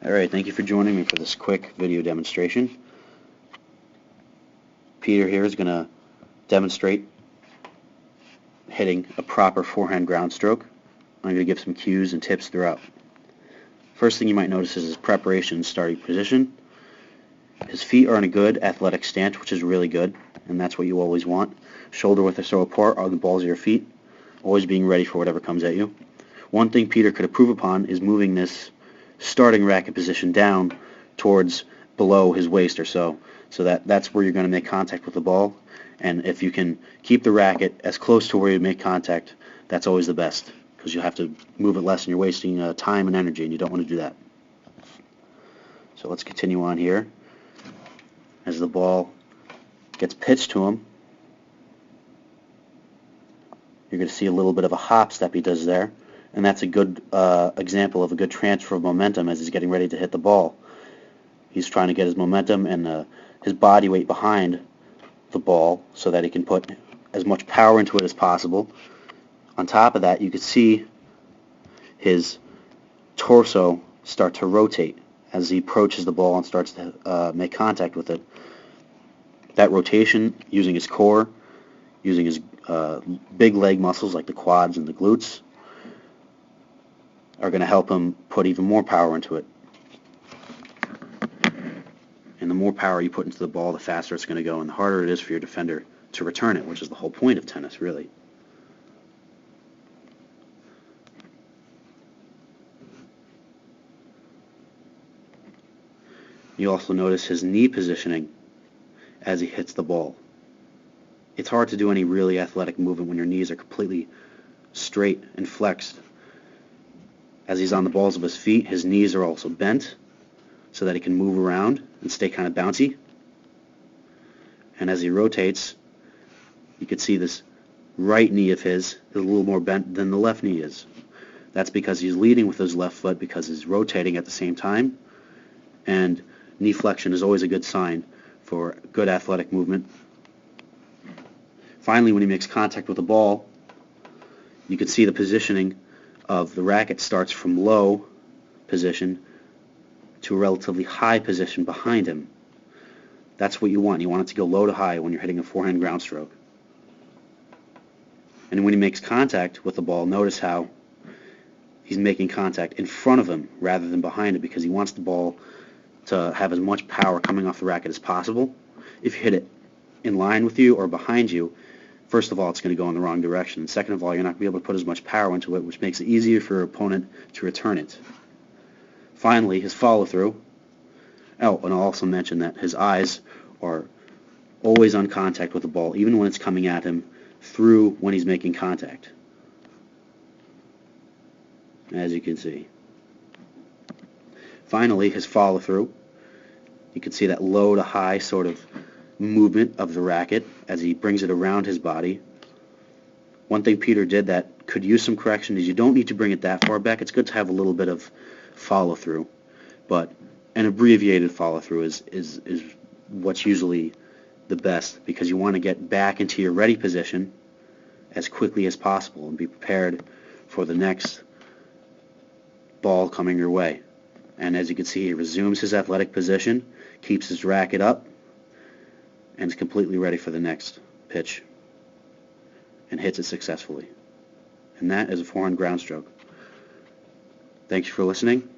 Alright, thank you for joining me for this quick video demonstration. Peter here is going to demonstrate hitting a proper forehand ground stroke. I'm going to give some cues and tips throughout. First thing you might notice is his preparation and starting position. His feet are in a good athletic stance, which is really good, and that's what you always want. Shoulder width or so apart are the balls of your feet, always being ready for whatever comes at you. One thing Peter could improve upon is moving this starting racket position down towards below his waist or so that's where you're going to make contact with the ball, and if you can keep the racket as close to where you make contact, that's always the best, because you'll have to move it less and you're wasting time and energy, and you don't want to do that. So let's continue on here. As the ball gets pitched to him, you're going to see a little bit of a hop step he does there, and that's a good example of a good transfer of momentum as he's getting ready to hit the ball. He's trying to get his momentum and his body weight behind the ball so that he can put as much power into it as possible. On top of that, you can see his torso start to rotate as he approaches the ball and starts to make contact with it. That rotation, using his core, using his big leg muscles like the quads and the glutes, are going to help him put even more power into it. And the more power you put into the ball, the faster it's going to go, and the harder it is for your defender to return it, which is the whole point of tennis, really. You also notice his knee positioning as he hits the ball. It's hard to do any really athletic movement when your knees are completely straight and flexed. As he's on the balls of his feet, his knees are also bent so that he can move around and stay kind of bouncy. And as he rotates, you can see this right knee of his is a little more bent than the left knee is. That's because he's leading with his left foot because he's rotating at the same time, and knee flexion is always a good sign for good athletic movement. Finally, when he makes contact with the ball, you can see the positioning of the racket starts from low position to a relatively high position behind him. That's what you want. You want it to go low to high when you're hitting a forehand ground stroke. And when he makes contact with the ball, notice how he's making contact in front of him rather than behind him, because he wants the ball to have as much power coming off the racket as possible. If you hit it in line with you or behind you, first of all, it's going to go in the wrong direction. And second of all, you're not going to be able to put as much power into it, which makes it easier for your opponent to return it. Finally, his follow-through. Oh, and I'll also mention that his eyes are always on contact with the ball, even when it's coming at him, through when he's making contact, as you can see. Finally, his follow-through. You can see that low to high sort of movement of the racket as he brings it around his body. One thing Peter did that could use some correction is you don't need to bring it that far back. It's good to have a little bit of follow-through, but an abbreviated follow-through is what's usually the best, because you want to get back into your ready position as quickly as possible and be prepared for the next ball coming your way. And as you can see, he resumes his athletic position, keeps his racket up, and is completely ready for the next pitch and hits it successfully. And that is a forehand ground stroke. Thanks for listening.